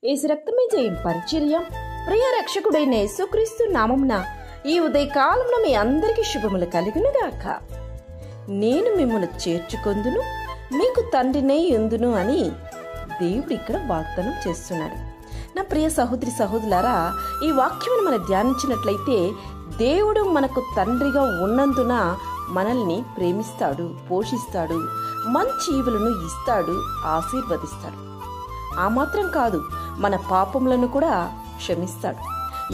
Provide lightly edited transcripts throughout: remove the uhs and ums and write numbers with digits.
యేసు రక్తమే జయం పరిచర్య. ప్రియ రక్షకుడైన యేసుక్రీస్తు నామమున ఈ ఉదయకాలంలో మీ అందరికీ శుభములు కలుగునుగాక. నేను మిమ్మల్ని చేర్చుకొందును, మీకు తండ్రినే యుందును అని దేవుడు ఇక్కడ వాగ్దానం చేస్తున్నాడు. నా ప్రియ సహోదరి సహోదరులారా, ఈ వాక్యమును మనం ధ్యానించినట్లయితే దేవుడు మనకు తండ్రిగా ఉన్నందున మనల్ని ప్రేమిస్తాడు, పోషిస్తాడు, మంచి ఈవులను ఇస్తాడు, ఆశీర్వదిస్తాడు. ఆ మాత్రం కాదు, మన పాపములను కూడా క్షమిస్తాడు.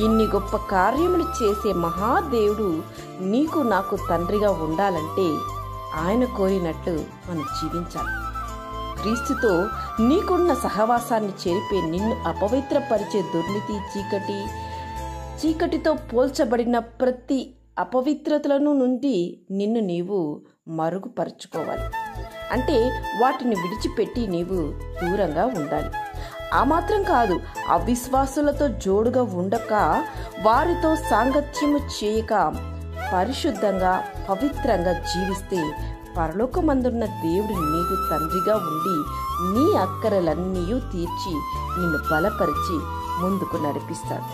ఇన్ని గొప్ప కార్యములు చేసే మహాదేవుడు నీకు నాకు తండ్రిగా ఉండాలంటే ఆయన కోరినట్లు మనం జీవించాలి. క్రీస్తుతో నీకున్న సహవాసాన్ని చెరిపే, నిన్ను అపవిత్రపరిచే దుర్నీతి, చీకటితో పోల్చబడిన ప్రతి అపవిత్రతలను నుండి నిన్ను నీవు మరుగుపరుచుకోవాలి. అంటే వాటిని విడిచిపెట్టి నీవు దూరంగా ఉండాలి. ఆ మాత్రం కాదు, అవిశ్వాసులతో జోడుగా ఉండక, వారితో సాంగత్యము చేయక, పరిశుద్ధంగా పవిత్రంగా జీవిస్తే పరలోకమందున్న దేవుడు నీకు తండ్రిగా ఉండి నీ అక్కరలన్నీ తీర్చి నిన్ను బలపరిచి ముందుకు నడిపిస్తాడు.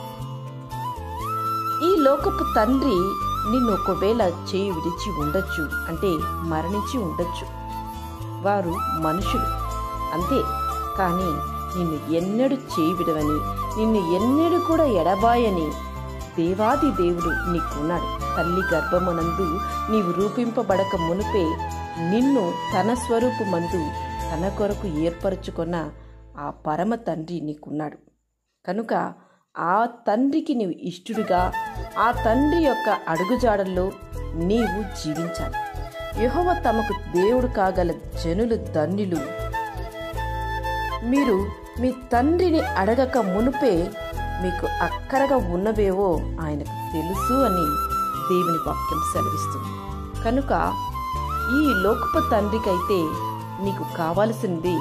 ఈ లోకపు తండ్రి నిన్ను ఒకవేళ చేయి విడిచి ఉండొచ్చు, అంటే మరణించి ఉండొచ్చు. వారు మనుషులు అంతే. కానీ నిన్ను ఎన్నడూ చేయి విడవని, నిన్ను ఎన్నడూ కూడా ఎడబాయని దేవాది దేవుడు నీకున్నాడు. తల్లి గర్భమునందు నీవు రూపింపబడక మునుపే నిన్ను తన స్వరూపమందు తన కొరకు ఏర్పరచుకున్న ఆ పరమ తండ్రి నీకున్నాడు. కనుక ఆ తండ్రికి నీవు ఇష్టడుగా, ఆ తండ్రి యొక్క అడుగుజాడల్లో నీవు జీవించాలి. యెహోవా తమకు దేవుడు కాగల జనులు ధన్యులు. మీరు మీ తండ్రిని అడగక మునుపే మీకు అక్కరగా ఉన్నవేవో ఆయనకు తెలుసు అని దేవుని వాక్యం సెలవిస్తుంది. కనుక ఈ లోకపు తండ్రికైతే నీకు కావాల్సింది,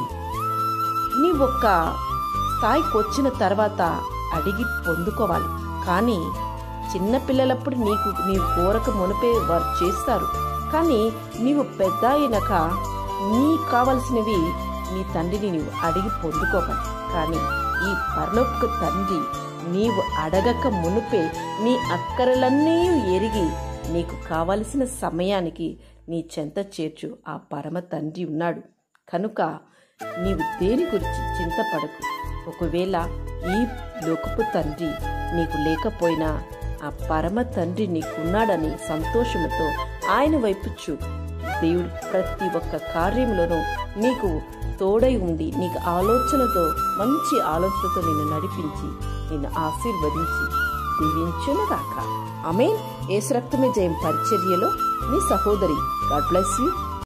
నీవొక్క స్థాయికి వచ్చిన తర్వాత అడిగి పొందుకోవాలి. కానీ చిన్నపిల్లలప్పుడు నీవు కోరక మునిపే వారు చేస్తారు. కానీ నీవు పెద్ద అయినాక నీకు కావలసినవి నీ తండ్రిని నీవు అడిగి పొందుకోవాలి. కానీ ఈ పరలోక తండ్రి నీవు అడగక మునుపే నీ అక్కరలన్నీ ఎరిగి నీకు కావలసిన సమయానికి నీ చెంత చేర్చు ఆ పరమ తండ్రి ఉన్నాడు. కనుక నీవు దేని గురించి చింతపడకు. ఒకవేళ ఈ లోకపు తండ్రి నీకు లేకపోయినా ఆ పరమ తండ్రి నీకున్నాడని సంతోషముతో ఆయన వైపు చూడు. దేవుడు ప్రతి ఒక్క కార్యంలోనూ నీకు తోడై ఉండి నీకు మంచి ఆలోచనతో నిన్ను నడిపించి నిన్ను ఆశీర్వదించి దీవించునుగాక. ఆమేన్. యేసు రక్తమే జయం పరిచర్యలో మీ సహోదరి. God bless you.